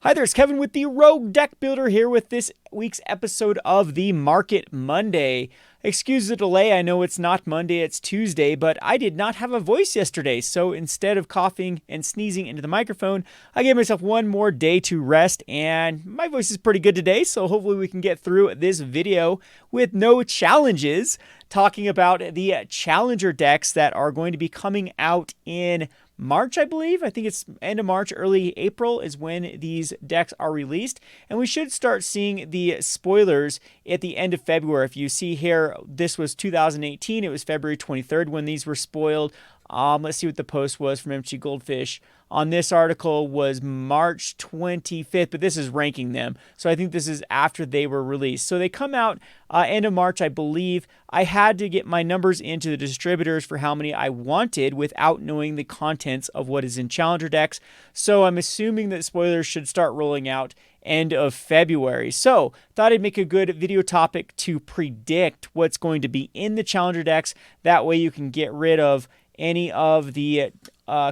Hi there, it's Kevin with the Rogue Deck Builder here with this week's episode of the Market Monday. Excuse the delay, I know it's not Monday, it's Tuesday, but I did not have a voice yesterday, so instead of coughing and sneezing into the microphone, I gave myself one more day to rest, and my voice is pretty good today, so hopefully we can get through this video with no challenges, talking about the challenger decks that are going to be coming out in March, I believe. I think it's end of March, early April is when these decks are released. And we should start seeing the spoilers at the end of February. If you see here, this was 2018. It was February 23rd when these were spoiled. Let's see what the post was from MG Goldfish. On this article was March 25th, but this is ranking them. So I think this is after they were released. So they come out end of March, I believe. I had to get my numbers into the distributors for how many I wanted without knowing the contents of what is in Challenger decks. So I'm assuming that spoilers should start rolling out end of February. So thought I'd make a good video topic to predict what's going to be in the Challenger decks. That way you can get rid of any of the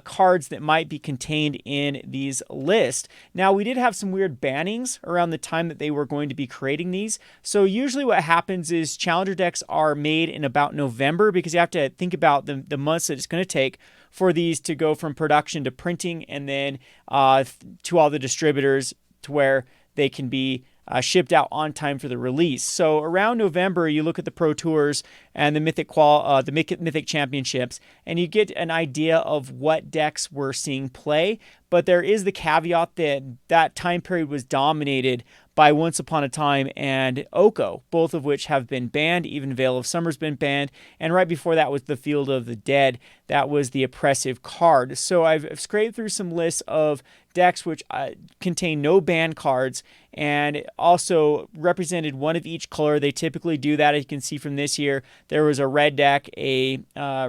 cards that might be contained in these lists. Now, we did have some weird bannings around the time that they were going to be creating these. So usually what happens is Challenger decks are made in about November because you have to think about the months that it's going to take for these to go from production to printing and then to all the distributors to where they can be shipped out on time for the release. So around November, you look at the Pro Tours and the Mythic Championships, and you get an idea of what decks we're seeing play. But there is the caveat that that time period was dominated by Once Upon a Time and Oko, both of which have been banned. Even Veil of Summer's been banned. And right before that was the Field of the Dead. That was the oppressive card. So I've scraped through some lists of decks which contain no ban cards and also represented one of each color. They typically do that. As you can see from this year, there was a red deck, a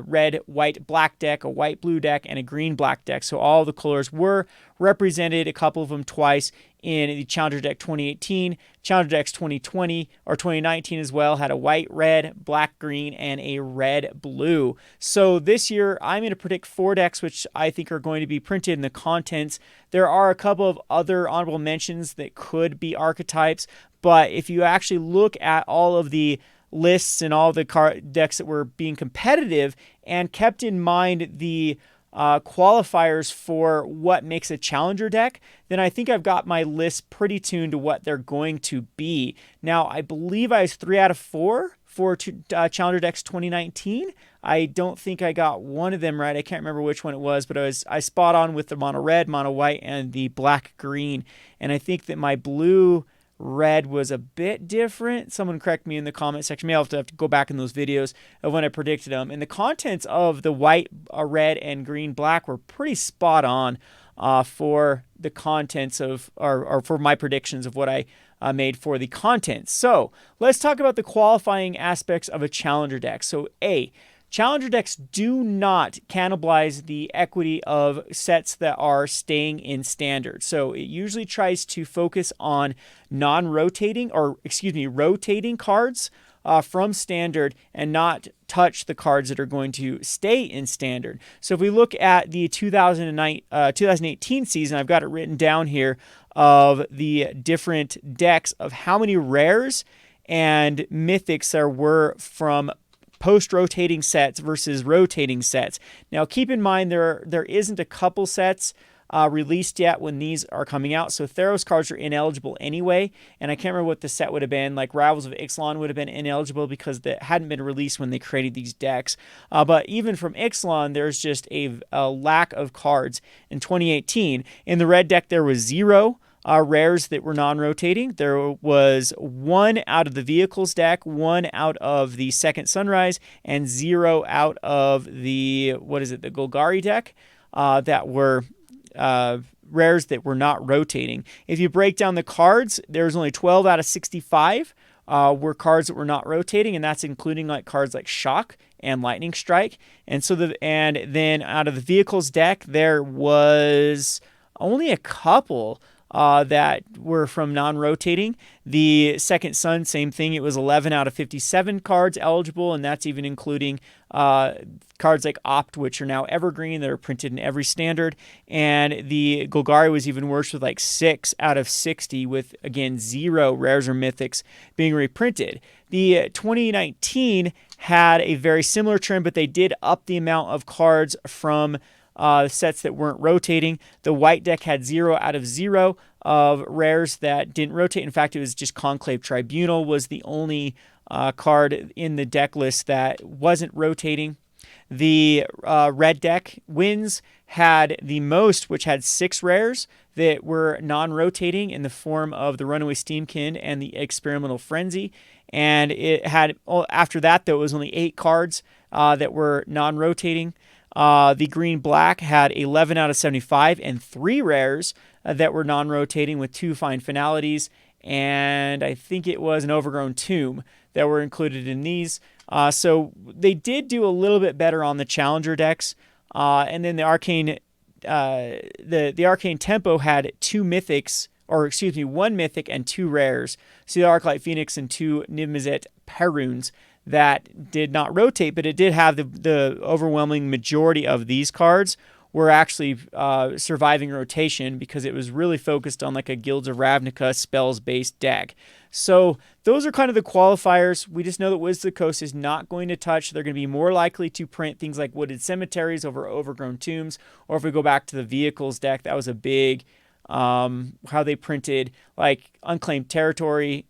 red, white, black deck, a white, blue deck, and a green, black deck. So all the colors were represented, a couple of them twice in the Challenger Deck 2018. Challenger Decks 2020 or 2019 as well had a white, red, black, green, and a red, blue. So this year, I'm going to predict 4 decks which I think are going to be printed in the contents. There are a couple of other honorable mentions that could be archetypes, but if you actually look at all of the lists and all the decks that were being competitive and kept in mind the qualifiers for what makes a challenger deck, then I think I've got my list pretty tuned to what they're going to be. Now, I believe I was 3 out of 4 for Challenger Decks 2019. I don't think I got one of them right. I can't remember which one it was, but I spot on with the mono red, mono white, and the black green. And I think that my blue red was a bit different. Someone correct me in the comment section. Maybe I'll have to go back in those videos of when I predicted them. And the contents of the white, red, and green, black were pretty spot on for the contents of, or for my predictions of what I made for the contents. So let's talk about the qualifying aspects of a challenger deck. So challenger decks do not cannibalize the equity of sets that are staying in standard. So it usually tries to focus on rotating cards from standard and not touch the cards that are going to stay in standard. So if we look at the 2018 season, I've got it written down here of the different decks of how many rares and mythics there were from post-rotating sets versus rotating sets. Now, keep in mind there isn't a couple sets released yet when these are coming out, so Theros cards are ineligible anyway, and I can't remember what the set would have been. Like Rivals of Ixalan would have been ineligible because that hadn't been released when they created these decks. But even from Ixalan, there's just a lack of cards in 2018. In the red deck, there was 0 rares that were non-rotating. There was 1 out of the vehicles deck, 1 out of the Second Sunrise, and 0 out of the, the Golgari deck that were rares that were not rotating. If you break down the cards, there's only 12 out of 65 were cards that were not rotating, and that's including like cards like Shock and Lightning Strike. And then out of the vehicles deck, there was only a couple that were from non-rotating. The Second Sun, same thing. It was 11 out of 57 cards eligible, and that's even including cards like Opt, which are now evergreen, that are printed in every standard. And the Golgari was even worse with like 6 out of 60 with, again, 0 rares or mythics being reprinted. The 2019 had a very similar trend, but they did up the amount of cards from sets that weren't rotating. The white deck had 0 out of 0 of rares that didn't rotate. In fact, it was just Conclave Tribunal was the only card in the deck list that wasn't rotating. The red deck wins had the most, which had 6 rares that were non-rotating in the form of the Runaway Steamkin and the Experimental Frenzy. And it had, after that, though, it was only 8 cards that were non-rotating. The green-black had 11 out of 75 and 3 rares that were non-rotating with 2 fine finalities. And I think it was an Overgrown Tomb that were included in these. So they did do a little bit better on the Challenger decks. And then the Arcane the Arcane Tempo had 2 mythics, or excuse me, 1 mythic and 2 rares. So the Arclight Phoenix and 2 Niv-Mizzet Perunes that did not rotate, but it did have the overwhelming majority of these cards were actually surviving rotation because it was really focused on like a Guilds of Ravnica spells-based deck. So those are kind of the qualifiers. We just know that Wizards of the Coast is not going to touch. They're going to be more likely to print things like Wooded Cemeteries over Overgrown Tombs, or if we go back to the Vehicles deck, that was a big how they printed like Unclaimed Territory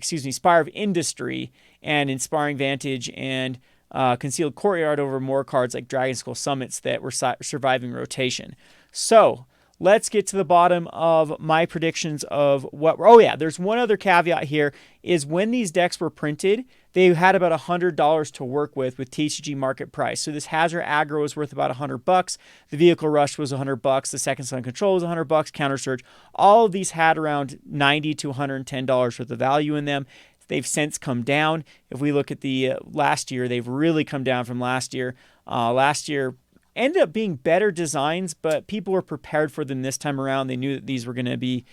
Spire of Industry and Inspiring Vantage and Concealed Courtyard over more cards like Dragon Skull Summits that were surviving rotation. So let's get to the bottom of my predictions of what. Oh yeah, there's one other caveat here, is when these decks were printed, they had about $100 to work with TCG market price. So this Hazard Aggro was worth about $100. The Vehicle Rush was $100. The Second Sun Control was $100. Counter Surge. All of these had around $90 to $110 worth of value in them. They've since come down. If we look at the last year, they've really come down from last year. Last year ended up being better designs, but people were prepared for them this time around. They knew that these were going to be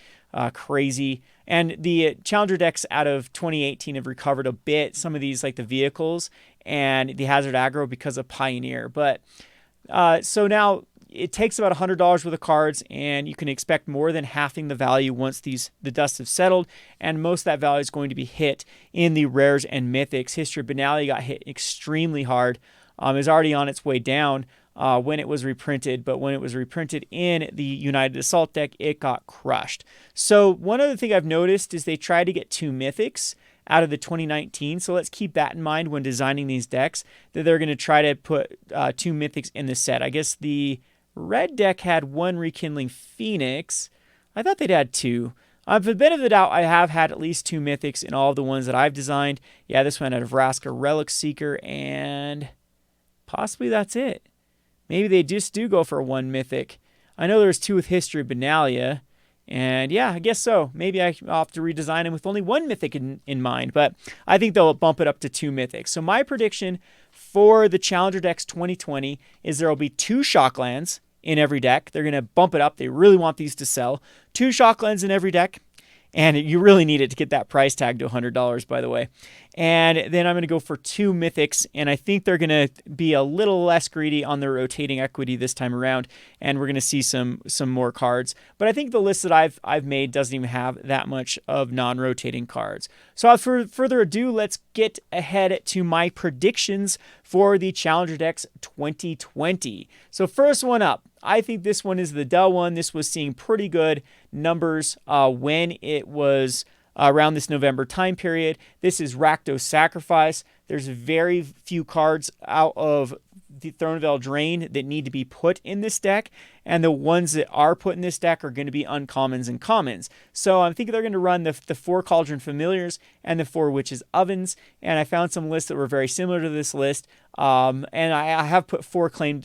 crazy. And the Challenger decks out of 2018 have recovered a bit. Some of these, like the Vehicles and the Hazard Aggro, because of Pioneer. But so now it takes about $100 worth of cards, and you can expect more than halving the value once the dust have settled, and most of that value is going to be hit in the rares and mythics. History of Banality got hit extremely hard. It was already on its way down when it was reprinted, but when it was reprinted in the United Assault deck, it got crushed. So one other thing I've noticed is they tried to get 2 mythics out of the 2019, so let's keep that in mind when designing these decks, that they're going to try to put 2 mythics in the set. I guess the red deck had 1 Rekindling Phoenix. I thought they'd had 2. For the benefit of the doubt, I have had at least 2 mythics in all of the ones that I've designed. Yeah, this one had a Vraska Relic Seeker, and possibly that's it. Maybe they just do go for 1 mythic. I know there's 2 with History of Benalia, and yeah, I guess so. Maybe I'll have to redesign them with only 1 mythic in mind, but I think they'll bump it up to 2 mythics. So my prediction for the Challenger decks 2020 is there will be 2 Shocklands in every deck. They're going to bump it up. They really want these to sell. 2 Shocklands in every deck. And you really need it to get that price tag to $100, by the way. And then I'm going to go for 2 mythics, and I think they're going to be a little less greedy on their rotating equity this time around, and we're going to see some more cards. But I think the list that I've made doesn't even have that much of non-rotating cards. So without further ado, let's get ahead to my predictions for the Challenger decks 2020. So first one up, I think this one is the dull one. This was seeing pretty good numbers when it was around this November time period. This is Rakdos Sacrifice. There's very few cards out of the Throne of Eldraine that need to be put in this deck, and the ones that are put in this deck are going to be uncommons and commons. So I'm thinking they're going to run the 4 Cauldron Familiars and the 4 Witches Ovens, and I found some lists that were very similar to this list. And I have put 4 Claim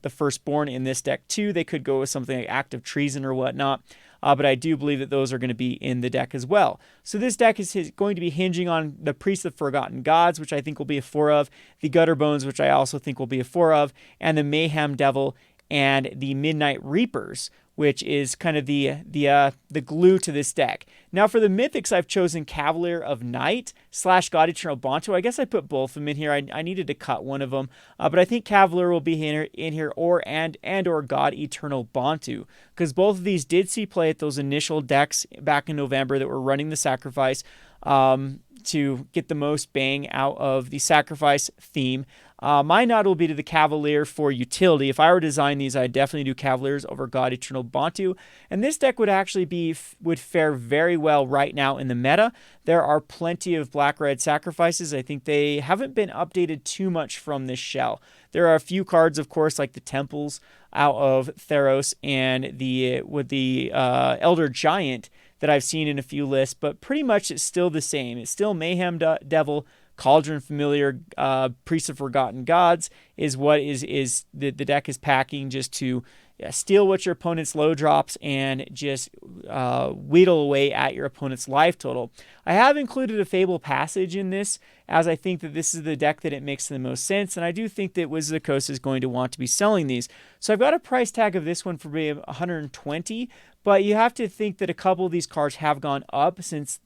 the Firstborn in this deck too. They could go with something like Act of Treason or whatnot. But I do believe that those are going to be in the deck as well. So this deck is going to be hinging on the Priest of Forgotten Gods, which I think will be a 4 of, the Gutter Bones, which I also think will be a 4 of, and the Mayhem Devil and the Midnight Reapers, which is kind of the glue to this deck. Now for the mythics, I've chosen Cavalier of Night / God Eternal Bonto. I guess I put both of them in here. I needed to cut one of them, but I think Cavalier will be in here, or God Eternal Bonto, because both of these did see play at those initial decks back in November that were running the sacrifice to get the most bang out of the sacrifice theme. My nod will be to the Cavalier for utility. If I were to design these, I'd definitely do Cavaliers over God Eternal Bonto. And this deck would actually would fare very well right now in the meta. There are plenty of black-red sacrifices. I think they haven't been updated too much from this shell. There are a few cards, of course, like the Temples out of Theros and the Elder Giant that I've seen in a few lists, but pretty much it's still the same. It's still Mayhem Devil, Cauldron Familiar, Priest of Forgotten Gods is what the deck is packing, just to steal what your opponent's low drops and just wheedle away at your opponent's life total. I have included a Fable Passage in this, as I think that this is the deck that it makes the most sense, and I do think that Wizards of the Coast is going to want to be selling these. So I've got a price tag of this one for maybe $120, but you have to think that a couple of these cards have gone up since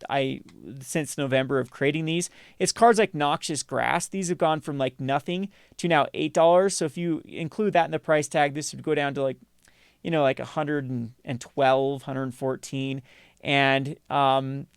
November of creating these. It's cards like Noxious Grass. These have gone from like nothing to now $8. So if you include that in the price tag, this would go down to like 112, 114. And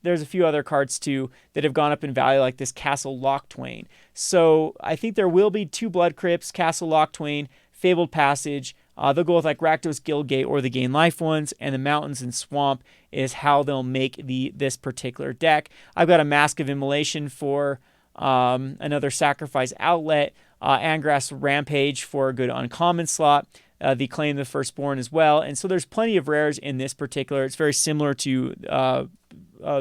there's a few other cards too that have gone up in value, like this Castle Locktwain. So I think there will be 2 Blood Crypts, Castle Locktwain, Fabled Passage. They'll go with like Rakdos Guildgate or the Gain Life ones, and the Mountains and Swamp is how they'll make this particular deck. I've got a Mask of Immolation for another sacrifice outlet, Angrass Rampage for a good uncommon slot, the Claim the Firstborn as well. And so there's plenty of rares in this particular. It's very similar to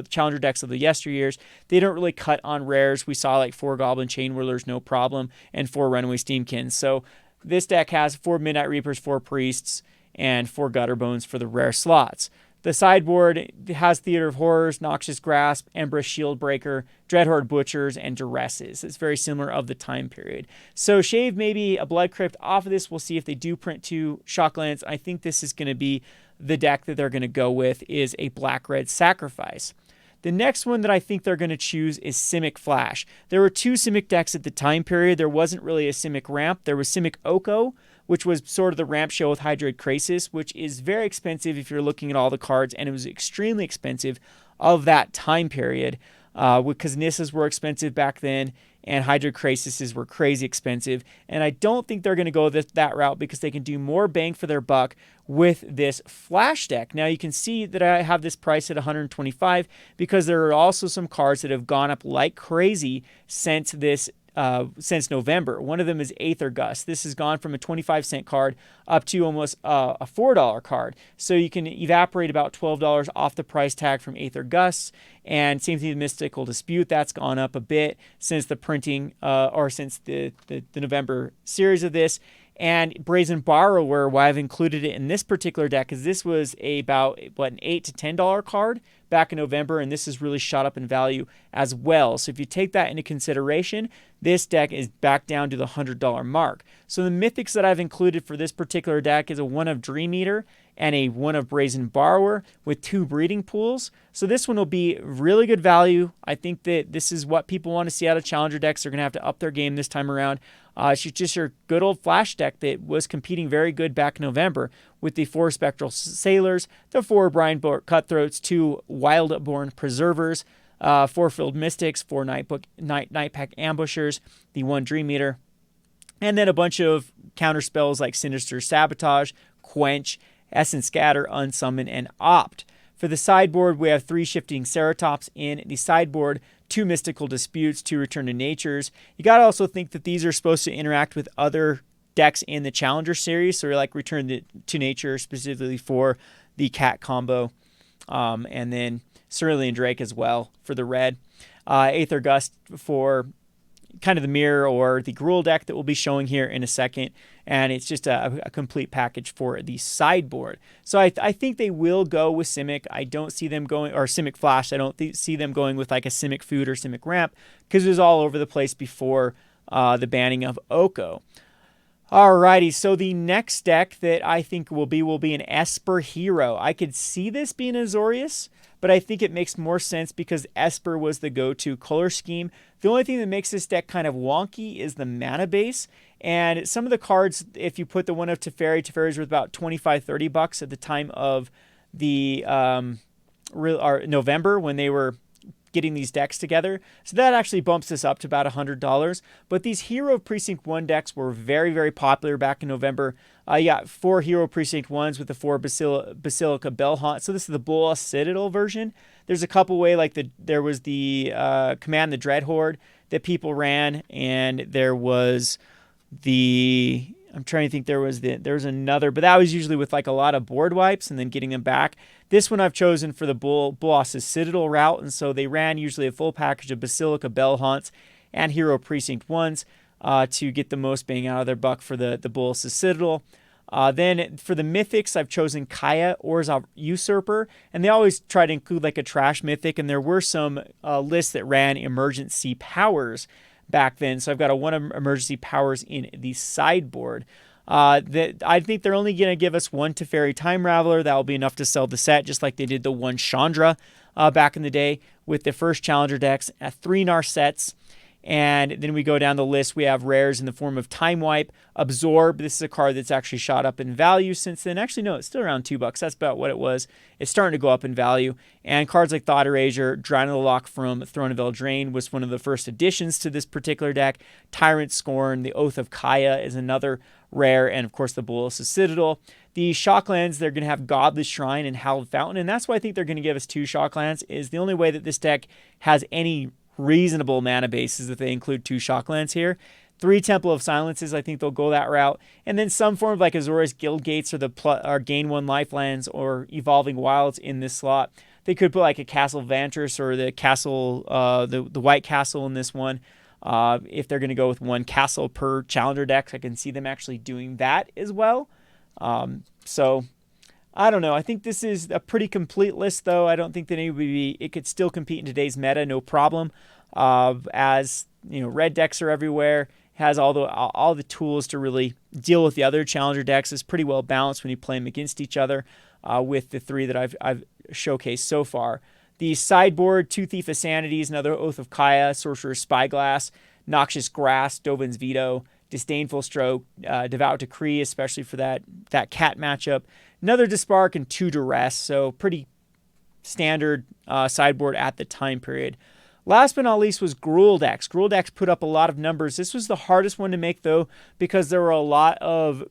Challenger decks of the yesteryears. They don't really cut on rares. We saw like 4 Goblin Chain Whirlers, no problem, and 4 Runaway Steamkins. So this deck has 4 Midnight Reapers, 4 Priests, and 4 Gutterbones for the rare slots. The sideboard has Theater of Horrors, Noxious Grasp, Empress Shieldbreaker, Dreadhorde Butchers, and Duresses. It's very similar of the time period. So shave maybe a Blood Crypt off of this. We'll see if they do print 2 Shocklands. I think this is going to be the deck that they're going to go with, is a black-red sacrifice. The next one that I think they're going to choose is Simic Flash. There were 2 Simic decks at the time period. There wasn't really a Simic ramp. There was Simic Oko, which was sort of the ramp show with Hydroid Krasis, which is very expensive if you're looking at all the cards, and it was extremely expensive of that time period because Nissas were expensive back then, and Hydroid Krasises were crazy expensive. And I don't think they're going to go that route because they can do more bang for their buck with this Flash deck. Now you can see that I have this price at $125 because there are also some cards that have gone up like crazy since November. One of them is Aether Gust. This has gone from a 25-cent card up to almost a $4 card. So you can evaporate about $12 off the price tag from Aether Gust. And same thing with Mystical Dispute. That's gone up a bit since the printing or since the November series of this. And Brazen Borrower, why I've included it in this particular deck, is this was about an $8 to $10 card back in November, and this has really shot up in value as well. So if you take that into consideration, this deck is back down to the $100 mark. So the mythics that I've included for this particular deck is a 1 of Dream Eater and a 1 of Brazen Borrower with 2 breeding pools. So this one will be really good value. I think that this is what people want to see out of Challenger decks. They're going to have to up their game this time around. It's just your good old Flash deck that was competing very good back in November with the 4 Spectral Sailors, the 4 Brineborn Cutthroats, 2 Wildborn Preservers, 4 Filled Mystics, 4 Nightpack Ambushers, the 1 Dream Eater, and then a bunch of counter spells like Sinister Sabotage, Quench, Essence Scatter, Unsummon, and Opt. For the sideboard, we have 3 Shifting Ceratops in the sideboard, 2 Mystical Disputes, 2 Return to Natures. You got to also think that these are supposed to interact with other decks in the Challenger series, so like Return to Nature specifically for the Cat combo, and then Cerulean Drake as well for the red. Aether Gust for kind of the mirror or the Gruel deck that we'll be showing here in a second, and it's just a complete package for the sideboard. So I think they will go with Simic. I don't see them going, or Simic Flash, I don't see them going with like a Simic Food or Simic Ramp because it was all over the place before the banning of Oko. Alrighty, so the next deck that I think will be an Esper Hero. I could see this being Azorius, but I think it makes more sense because Esper was the go-to color scheme. The only thing that makes this deck kind of wonky is the mana base. And some of the cards, if you put the one of Teferi's worth about $25-$30 at the time of the November when they were getting these decks together. So that actually bumps this up to about $100. But these Hero Precinct 1 decks were very, very popular back in November. You got 4 Hero Precinct 1s with the 4 Basilica Bellhaunt. So this is the Bolas Citadel version. There's a couple way, like there was the Command the Dreadhorde that people ran, and there was the... I'm trying to think there was another, but that was usually with like a lot of board wipes and then getting them back. This one I've chosen for the Bolas Citadel route, and so they ran usually a full package of Basilica Bellhaunts and Hero Precinct 1s to get the most bang out of their buck for the Bolas Citadel. Then for the Mythics, I've chosen Kaya Orzhov Usurper, and they always try to include like a trash Mythic, and there were some lists that ran Emergency Powers back then. So I've got a 1 Emergency Powers in the sideboard. That I think they're only going to give us 1 Teferi Time Raveler. That will be enough to sell the set, just like they did the 1 Chandra back in the day with the first Challenger decks at 3 Narsets. And then we go down the list. We have rares in the form of Time Wipe, Absorb. This is a card that's actually shot up in value since then. Actually, no, it's still around $2. That's about what it was. It's starting to go up in value. And cards like Thought Erasure, Drown in the Loch from Throne of Eldraine was one of the first additions to this particular deck. Tyrant Scorn, the Oath of Kaya is another rare, and of course the Bolas Citadel. The Shocklands, they're going to have Godless Shrine and Hallowed Fountain, and that's why I think they're going to give us 2 Shocklands, is the only way that this deck has any reasonable mana base is if they include 2 Shocklands here. 3 Temple of Silences, I think they'll go that route. And then some form of like Azorius Guild Gates or gain 1 Lifelands or Evolving Wilds in this slot. They could put like a Castle Vantress or the Castle, the White Castle in this one. If they're going to go with 1 castle per Challenger deck, I can see them actually doing that as well. So I don't know. I think this is a pretty complete list, though. I don't think that it could still compete in today's meta, no problem. As you know, red decks are everywhere. Has all the tools to really deal with the other Challenger decks. It's pretty well balanced when you play them against each other. With the 3 that I've showcased so far. The sideboard: 2 Thief of Sanities, another Oath of Kaya, Sorcerer's Spyglass, Noxious Grasp, Dovin's Veto, Disdainful Stroke, Devout Decree, especially for that cat matchup. Another Dispark and 2 Duress, so pretty standard sideboard at the time period. Last but not least was Gruel decks. Gruel decks put up a lot of numbers. This was the hardest one to make, though, because there were a lot of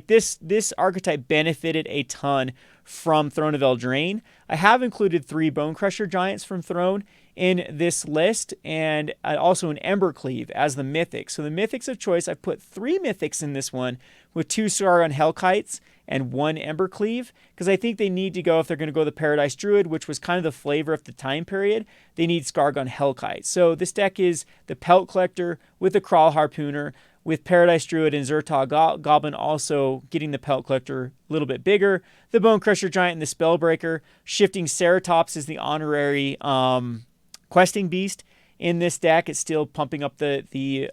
this archetype benefited a ton from Throne of Eldraine. I have included 3 Bonecrusher Giants from Throne in this list, and also an Embercleave as the Mythic. So the Mythics of choice, I've put 3 Mythics in this one with 2 Sargon Hellkites and 1 Embercleave, because I think they need to go, if they're going to go the Paradise Druid, which was kind of the flavor of the time period, they need Scargon Hellkite. So this deck is the Pelt Collector with the Crawl Harpooner, with Paradise Druid and Zertog Goblin also getting the Pelt Collector a little bit bigger, the Bonecrusher Giant and the Spellbreaker. Shifting Ceratops is the honorary questing beast in this deck. It's still pumping up the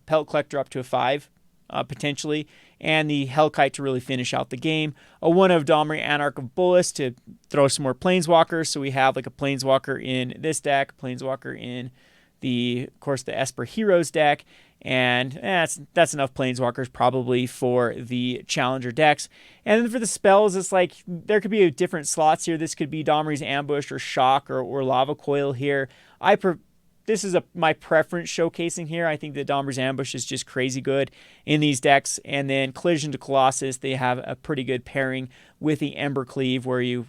Pelt Collector up to a 5, potentially, and the Hellkite to really finish out the game. A 1 of Domri, Anarch of Bolas to throw some more Planeswalkers. So we have like a Planeswalker in this deck, Planeswalker in of course, the Esper Heroes deck, and that's enough Planeswalkers probably for the Challenger decks. And then for the spells, it's like there could be different slots here. This could be Domri's Ambush or Shock or Lava Coil here. This is my preference showcasing here. I think that Domri's Ambush is just crazy good in these decks. And then Collision to Colossus, they have a pretty good pairing with the Embercleave, where you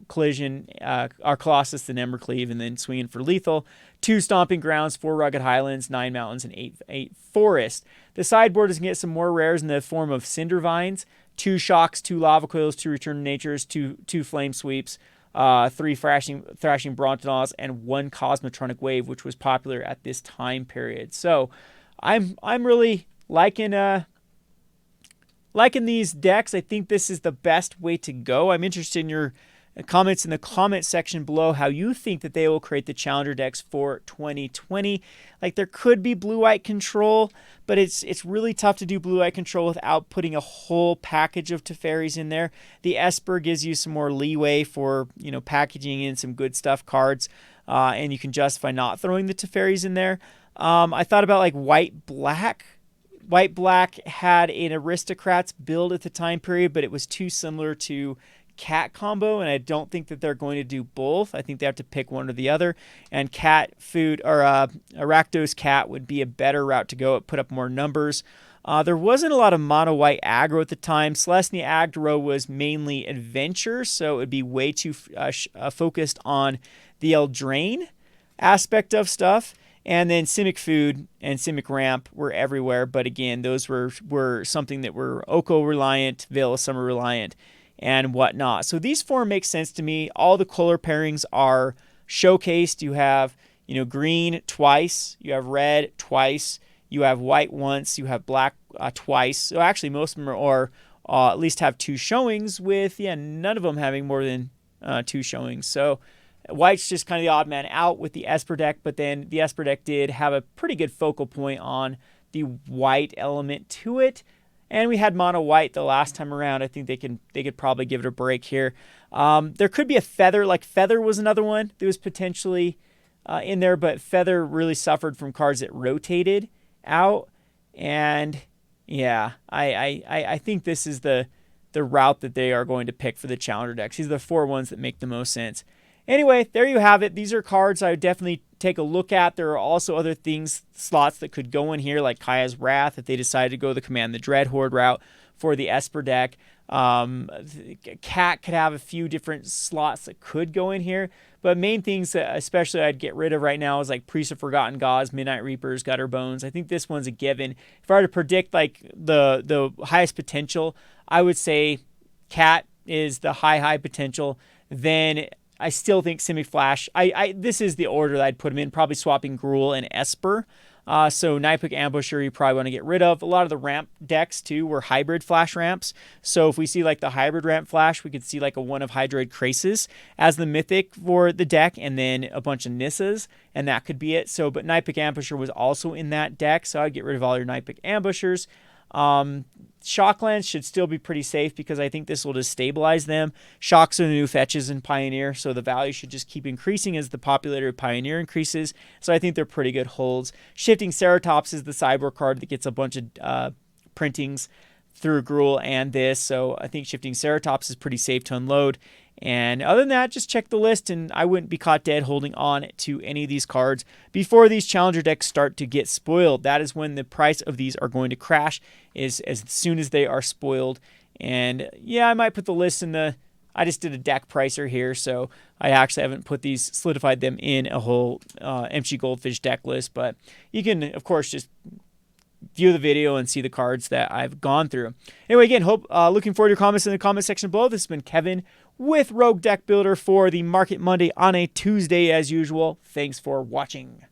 Collision, our Colossus, then Embercleave, and then swinging for lethal. 2 Stomping Grounds, 4 Rugged Highlands, 9 Mountains, and 8 Forest. The sideboard is going to get some more rares in the form of Cinder Vines, 2 Shocks, 2 Lava Coils, 2 Return to Natures, 2 Flame Sweeps, 3 Thrashing Brontonaws, and 1 Cosmotronic Wave, which was popular at this time period. So I'm really liking these decks. I think this is the best way to go. I'm interested in your comments in the comment section below how you think that they will create the challenger decks for 2020. Like, there could be blue-white control, but it's really tough to do blue-white control without putting a whole package of Teferis in there. The Esper gives you some more leeway for, packaging in some good stuff cards, and you can justify not throwing the Teferis in there. I thought about like white-black. White-black had an Aristocrats build at the time period, but it was too similar to cat combo, and I don't think that they're going to do both. I think they have to pick one or the other, and cat food or a Rakdos cat would be a better route to go. It put up more numbers. There wasn't a lot of mono white aggro at the time. Celestia aggro was mainly adventure, so it would be way too focused on the Eldraine aspect of stuff. And then Simic food and Simic ramp were everywhere, but again, those were something that were Oko reliant, Veil of Summer reliant, and whatnot. So these four make sense to me. All the color pairings are showcased. You have, green twice, you have red twice, you have white once, you have black twice. So actually, most of them are at least have two showings, with none of them having more than two showings. So white's just kind of the odd man out with the Esper deck, but then the Esper deck did have a pretty good focal point on the white element to it. And we had mono white the last time around. I think they could probably give it a break here. There could be a feather. Like Feather was another one that was potentially in there, but Feather really suffered from cards that rotated out. And yeah, I think this is the route that they are going to pick for the challenger decks. These are the four ones that make the most sense. Anyway, there you have it. These are cards I would definitely take a look at. There are also other slots that could go in here, like Kaya's Wrath, if they decide to go the Command the Dreadhorde route for the Esper deck. Cat could have a few different slots that could go in here, but main things that especially I'd get rid of right now is like Priest of Forgotten Gods, Midnight Reapers, Gutter Bones. I think this one's a given. If I were to predict like the highest potential, I would say Cat is the high potential. Then I still think Simic Flash. This is the order that I'd put them in, probably swapping Gruel and Esper. So Nightpick Ambusher you probably want to get rid of. A lot of the ramp decks too were hybrid flash ramps. So if we see like the hybrid ramp flash, we could see like a one of Hydroid Krasis as the mythic for the deck, and then a bunch of Nissas, and that could be it. So, but Nightpick Ambusher was also in that deck, so I'd get rid of all your Nightpick Ambushers. Shocklands should still be pretty safe because I think this will just stabilize them. Shocks are the new fetches in Pioneer, so the value should just keep increasing as the popularity of Pioneer increases. So I think they're pretty good holds. Shifting Ceratops is the sideboard card that gets a bunch of printings through Gruel and this, so I think Shifting Ceratops is pretty safe to unload. And other than that, just check the list, and I wouldn't be caught dead holding on to any of these cards before these challenger decks start to get spoiled. That is when the price of these are going to crash, is as soon as they are spoiled. And yeah, I might put the list in I just did a deck pricer here, so I actually haven't solidified them in a whole MG Goldfish deck list, but you can, of course, just view the video and see the cards that I've gone through. Anyway, again, looking forward to your comments in the comment section below. This has been Kevin with Rogue Deck Builder for the Market Monday on a Tuesday as usual. Thanks for watching.